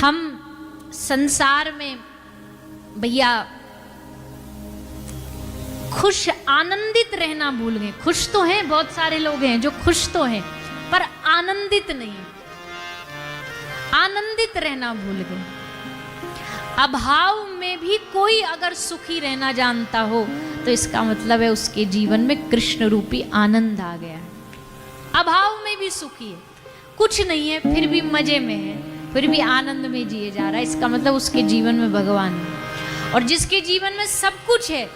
हम संसार में भैया खुश आनंदित रहना भूल गए। खुश तो हैं, बहुत सारे लोग हैं जो खुश तो हैं, पर आनंदित नहीं है। आनंदित रहना भूल गए। अभाव में भी कोई अगर सुखी रहना जानता हो तो इसका मतलब है उसके जीवन में कृष्ण रूपी आनंद आ गया है। अभाव में भी सुखी है, कुछ नहीं है फिर भी मजे में है, फिर भी आनंद में जिए जा रहा है, इसका मतलब उसके जीवन में भगवान है। और जिसके जीवन में सब कुछ है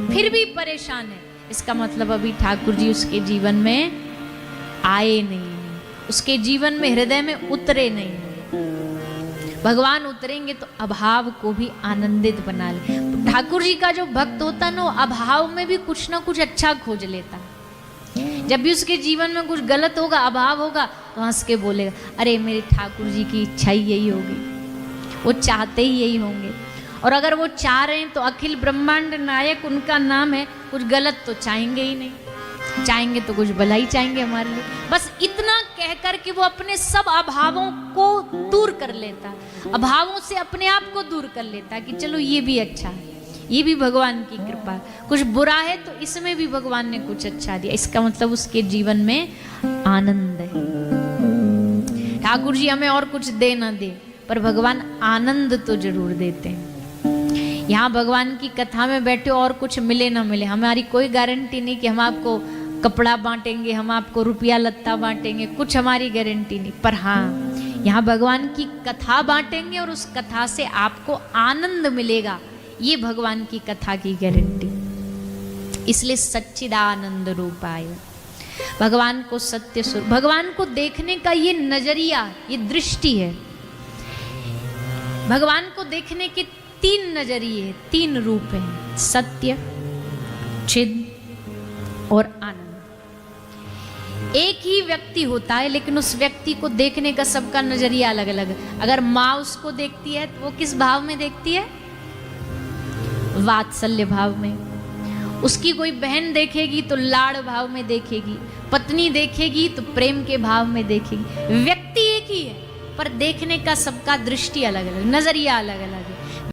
फिर भी परेशान है, इसका मतलब अभी ठाकुर जी उसके जीवन में आए नहीं, उसके जीवन में हृदय में उतरे नहीं। भगवान उतरेंगे तो अभाव को भी आनंदित बना ले। ठाकुर जी का जो भक्त होता है ना, अभाव में भी कुछ ना कुछ अच्छा खोज लेता। जब भी उसके जीवन में कुछ गलत होगा, अभाव होगा, तो हंस के बोलेगा, अरे मेरे ठाकुर जी की इच्छा ही यही होगी, वो चाहते ही यही होंगे। और अगर वो चाह रहे हैं तो अखिल ब्रह्मांड नायक उनका नाम है, कुछ गलत तो चाहेंगे ही नहीं, चाहेंगे तो कुछ भला ही चाहेंगे हमारे लिए। बस इतना कह कर के वो अपने सब अभावों को दूर कर लेता, अभावों से अपने आप को दूर कर लेता कि चलो ये भी अच्छा है, ये भी भगवान की कृपा। कुछ बुरा है तो इसमें भी भगवान ने कुछ अच्छा दिया, इसका मतलब उसके जीवन में आनंद है। ठाकुर जी हमें और कुछ दे ना दे, पर भगवान आनंद तो जरूर देते हैं। यहाँ भगवान की कथा में बैठे और कुछ मिले ना मिले, हमारी कोई गारंटी नहीं कि हम आपको कपड़ा बांटेंगे, हम आपको रुपया लत्ता बांटेंगे, कुछ हमारी गारंटी नहीं। पर हाँ, यहाँ भगवान की कथा बांटेंगे और उस कथा से आपको आनंद मिलेगा, ये भगवान की कथा की गारंटी। इसलिए सच्चिदानंद रूपाय, भगवान को सत्य स्वरूप, भगवान को देखने का ये नजरिया, ये दृष्टि है। भगवान को देखने के तीन नजरिए, तीन रूप हैं, सत्य, चिद और आनंद। एक ही व्यक्ति होता है लेकिन उस व्यक्ति को देखने का सबका नजरिया अलग अलग है। अगर माँ उसको देखती है तो वो किस भाव में देखती है? वात्सल्य भाव में। उसकी कोई बहन देखेगी तो लाड़ भाव में देखेगी, पत्नी देखेगी तो प्रेम के भाव में देखेगी। व्यक्ति एक ही है पर देखने का सबका दृष्टि अलग अलग, नजरिया अलग अलग है।